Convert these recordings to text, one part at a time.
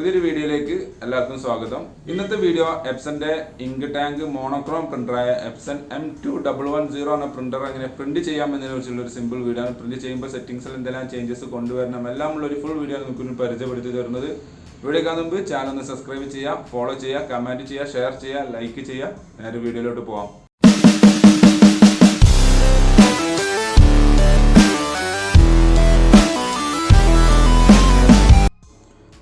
പുതിയൊരു വീഡിയോയിലേക്ക് എല്ലാവർക്കും സ്വാഗതം. ഇന്നത്തെ വീഡിയോ എപ്സന്റെ ഇങ്ക് ടാങ്ക് മോണോക്രോം പ്രിന്ററായ എപ്സൺ M2110 എന്ന പ്രിന്റർ എങ്ങനെ പ്രിന്റ് ചെയ്യാമെന്നതിനെ കുറിച്ചുള്ള ഒരു സിമ്പിൾ വീഡിയോ ആണ്. പ്രിന്റ് ചെയ്യുമ്പോൾ സെറ്റിംഗ്സിൽ എന്തെല്ലാം ചേഞ്ചസ് കൊണ്ടുവരണം എല്ലാം ഉള്ള ഒരു ഫുൾ വീഡിയോ നമുക്ക് പരിചയപ്പെടുത്തി തരുന്നത്. വീഡിയോ കാണുന്ന മുമ്പ് ചാനൽ ഒന്ന് സബ്സ്ക്രൈബ് ചെയ്യുക, ഫോളോ ചെയ്യുക, കമന്റ് ചെയ്യുക, ഷെയർ ചെയ്യുക, ലൈക്ക് ചെയ്യുക. നേരെ വീഡിയോയിലോട്ട് പോകാം.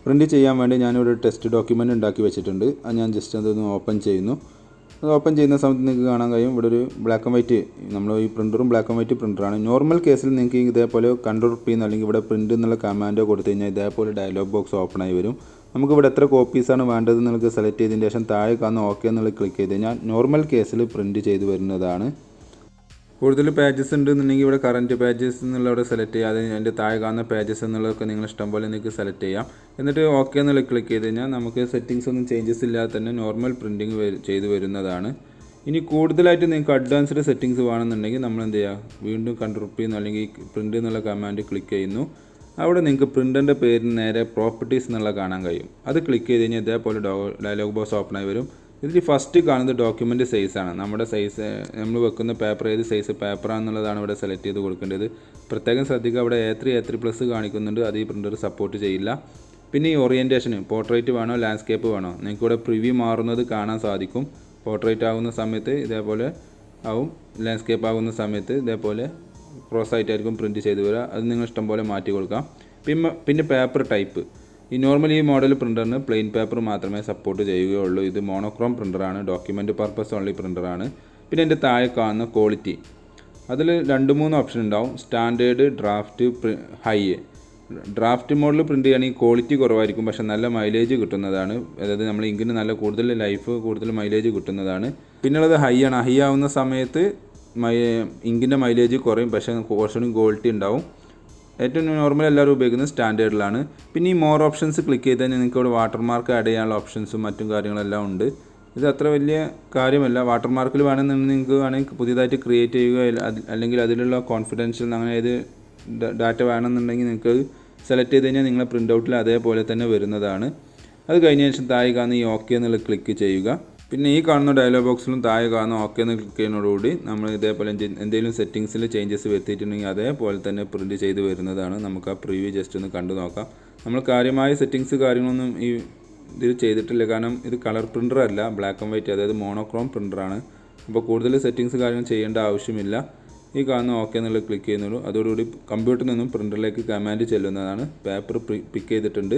പ്രിൻറ്റ് ചെയ്യാൻ വേണ്ടി ഞാനിവിടെ ടെസ്റ്റ് ഡോക്യുമെൻ്റ് ഉണ്ടാക്കി വെച്ചിട്ടുണ്ട്. അത് ഞാൻ ജസ്റ്റ് അതൊന്ന് ഓപ്പൺ ചെയ്യുന്നു. അത് ഓപ്പൺ ചെയ്യുന്ന സമയത്ത് നിങ്ങൾക്ക് കാണാൻ കഴിയും ഇവിടെ ഒരു ബ്ലാക്ക് ആൻഡ് വൈറ്റ്, നമ്മൾ ഈ പ്രിൻ്ററും ബ്ലാക്ക് ആൻഡ് വൈറ്റ് പ്രിൻ്ററാണ്. നോർമൽ കേസിൽ നിങ്ങൾക്ക് ഇതേപോലെ CTRL+P അല്ലെങ്കിൽ ഇവിടെ പ്രിൻ്റ് എന്നുള്ള കമാൻഡോ കൊടുത്തു കഴിഞ്ഞാൽ ഇതേപോലെ ഡയലോഗ് ബോക്സ് ഓപ്പൺ ആയി വരും. നമുക്കിവിടെ എത്ര കോപ്പീസാണ് വേണ്ടത് നിങ്ങൾക്ക് സെലക്ട് ചെയ്തതിന് ശേഷം താഴെ കാണുന്ന ഓക്കെ എന്നുള്ള ക്ലിക്ക് ചെയ്ത് കഴിഞ്ഞാൽ നോർമൽ കേസിൽ പ്രിൻറ്റ് ചെയ്ത് വരുന്നതാണ്. കൂടുതൽ പേജസ് ഉണ്ടെന്നുണ്ടെങ്കിൽ ഇവിടെ കറൻറ്റ് പേജസ് എന്നുള്ളവിടെ സെലക്ട് ചെയ്യുക. അത് അതിൻ്റെ താഴെ കാണുന്ന പേജസ് എന്നുള്ളതൊക്കെ നിങ്ങൾ ഇഷ്ടം പോലെ നിങ്ങൾക്ക് സെലക്ട് ചെയ്യാം. എന്നിട്ട് ഓക്കെ എന്നുള്ള ക്ലിക്ക് ചെയ്ത് കഴിഞ്ഞാൽ നമുക്ക് സെറ്റിങ്സ് ഒന്നും ചേഞ്ചസ് ഇല്ലാതെ തന്നെ നോർമൽ പ്രിൻറ്റിങ് ചെയ്ത് വരുന്നതാണ്. ഇനി കൂടുതലായിട്ട് നിങ്ങൾക്ക് അഡ്വാൻസ്ഡ് സെറ്റിങ്സ് വേണമെന്നുണ്ടെങ്കിൽ നമ്മൾ എന്ത് ചെയ്യുക, വീണ്ടും CTRL+P അല്ലെങ്കിൽ പ്രിൻ്റ് എന്നുള്ള കമാൻഡ് ക്ലിക്ക് ചെയ്യുന്നു. അവിടെ നിങ്ങൾക്ക് പ്രിൻ്ററിൻ്റെ പേരിന് നേരെ പ്രോപ്പർട്ടീസ് എന്നുള്ള കാണാൻ കഴിയും. അത് ക്ലിക്ക് ചെയ്ത് കഴിഞ്ഞാൽ ഇതേപോലെ ഡയലോഗ് ബോക്സ് ഓപ്പൺ ആയി വരും. ഇതിൽ ഫസ്റ്റ് കാണുന്നത് ഡോക്യുമെൻ്റ് സൈസാണ്. നമ്മുടെ സൈസ് നമ്മൾ വെക്കുന്ന പേപ്പർ ഏത് സൈസ് പേപ്പറാണെന്നുള്ളതാണ് ഇവിടെ സെലക്ട് ചെയ്ത് കൊടുക്കേണ്ടത്. പ്രത്യേകം ശ്രദ്ധിക്കുക, അവിടെ A3 കാണിക്കുന്നുണ്ട്. അത് ഈ പ്രിൻ്റർ സപ്പോർട്ട് ചെയ്യില്ല. പിന്നെ ഈ ഓറിയൻറ്റേഷന് പോർട്രേറ്റ് വേണോ ലാൻഡ്സ്കേപ്പ് വേണോ, നിങ്ങൾക്ക് ഇവിടെ പ്രിവ്യൂ മാറുന്നത് കാണാൻ സാധിക്കും. പോർട്രേറ്റ് ആകുന്ന സമയത്ത് ഇതേപോലെ ആവും, ലാൻഡ്സ്കേപ്പ് ആകുന്ന സമയത്ത് ഇതേപോലെ ക്രോസ് ആയിട്ടായിരിക്കും പ്രിൻറ്റ് ചെയ്ത് വരിക. അത് നിങ്ങൾ ഇഷ്ടം പോലെ മാറ്റി കൊടുക്കാം. പിന്നെ പേപ്പർ ടൈപ്പ്, ഈ നോർമൽ ഈ മോഡൽ പ്രിൻ്ററിന് പ്ലെയിൻ പേപ്പർ മാത്രമേ സപ്പോർട്ട് ചെയ്യുകയുള്ളൂ. ഇത് മോണോക്രോം പ്രിൻ്ററാണ്, ഡോക്യുമെൻ്റ് പർപ്പസ് ഓൺലി പ്രിൻ്ററാണ്. പിന്നെ എൻ്റെ താഴെ കാണുന്ന ക്വാളിറ്റി, അതിൽ 2-3 ഓപ്ഷൻ ഉണ്ടാവും. Standard, draft, high. Draft model print ചെയ്യുകയാണെങ്കിൽ ക്വാളിറ്റി കുറവായിരിക്കും, പക്ഷേ നല്ല മൈലേജ് കിട്ടുന്നതാണ്. അതായത് നമ്മൾ ഇങ്കിന് നല്ല കൂടുതൽ ലൈഫ്, കൂടുതൽ മൈലേജ് കിട്ടുന്നതാണ്. പിന്നുള്ളത് ഹൈ ആണ്. ഹൈ ആവുന്ന സമയത്ത് ഇങ്കിൻ്റെ മൈലേജ് കുറയും, പക്ഷേ കുറച്ചുകൂടി ക്വാളിറ്റി ഉണ്ടാവും. ഏറ്റവും നോർമൽ എല്ലാവരും ഉപയോഗിക്കുന്നത് സ്റ്റാൻഡേർഡിലാണ്. പിന്നെ ഈ മോർ ഓപ്ഷൻസ് ക്ലിക്ക് ചെയ്ത് കഴിഞ്ഞാൽ നിങ്ങൾക്ക് ഇവിടെ വാട്ടർമാർക്ക് ആഡ് ചെയ്യാനുള്ള ഓപ്ഷൻസും മറ്റും കാര്യങ്ങളെല്ലാം ഉണ്ട്. ഇത് അത്ര വലിയ കാര്യമല്ല. വാട്ടർമാർക്കിൽ വേണമെന്നുണ്ടെങ്കിൽ നിങ്ങൾക്ക് വേണമെങ്കിൽ പുതിയതായിട്ട് ക്രിയേറ്റ് ചെയ്യുക, അല്ലെങ്കിൽ അതിലുള്ള കോൺഫിഡൻഷ്യൽ അങ്ങനെ ഏത് ഡാറ്റ വേണമെന്നുണ്ടെങ്കിൽ നിങ്ങൾക്ക് സെലക്ട് ചെയ്ത് കഴിഞ്ഞാൽ നിങ്ങളെ പ്രിൻ്റ് ഔട്ടിൽ അതേപോലെ തന്നെ വരുന്നതാണ്. അത് കഴിഞ്ഞ ശേഷം താഴെ കാണുന്ന ഈ ഓക്കെ എന്നുള്ള ക്ലിക്ക് ചെയ്യുക. പിന്നെ ഈ കാണുന്ന ഡയലോഗ് ബോക്സിലും താഴെ കാണുന്ന ഓക്കെ എന്ന് ക്ലിക്ക് ചെയ്യുന്നതോടുകൂടി നമ്മൾ ഇതേപോലെ എന്തെങ്കിലും സെറ്റിങ്സിൽ ചേഞ്ചസ് വരുത്തിയിട്ടുണ്ടെങ്കിൽ അതേപോലെ തന്നെ പ്രിൻറ്റ് ചെയ്ത് വരുന്നതാണ്. നമുക്ക് ആ പ്രിവ്യൂ ജസ്റ്റ് ഒന്ന് കണ്ടു നോക്കാം. നമ്മൾ കാര്യമായ സെറ്റിങ്സ് കാര്യങ്ങളൊന്നും ഈ ഇതിൽ ചെയ്തിട്ടില്ല, കാരണം ഇത് കളർ പ്രിൻ്റർ അല്ല, ബ്ലാക്ക് ആൻഡ് വൈറ്റ്, അതായത് മോണോക്രോം പ്രിൻ്ററാണ്. അപ്പോൾ കൂടുതൽ സെറ്റിങ്സ് കാര്യങ്ങൾ ചെയ്യേണ്ട ആവശ്യമില്ല. ഈ കാണുന്ന ഓക്കെ എന്നുള്ള ക്ലിക്ക് ചെയ്യുന്നുള്ളൂ. അതോടുകൂടി കമ്പ്യൂട്ടറിൽ നിന്നും പ്രിൻ്ററിലേക്ക് കമാൻഡ് ചെല്ലുന്നതാണ്. പേപ്പർ പിക്ക് ചെയ്തിട്ടുണ്ട്,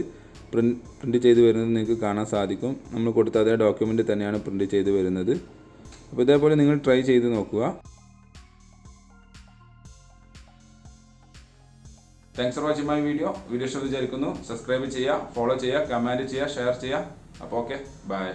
പ്രിൻറ്റ് ചെയ്ത് വരുന്നത് നിങ്ങൾക്ക് കാണാൻ സാധിക്കും. നമ്മൾ കൊടുത്ത അതേ ഡോക്യുമെൻ്റ് തന്നെയാണ് പ്രിൻറ്റ് ചെയ്ത് വരുന്നത്. അപ്പോൾ ഇതേപോലെ നിങ്ങൾ ട്രൈ ചെയ്ത് നോക്കുക. Thanks for watching my video. Video ഇഷ്ടം വിചാരിക്കുന്നു. സബ്സ്ക്രൈബ് ചെയ്യുക, ഫോളോ ചെയ്യുക, കമൻറ്റ് ചെയ്യുക, ഷെയർ ചെയ്യുക. അപ്പോൾ ഓക്കെ, ബൈ.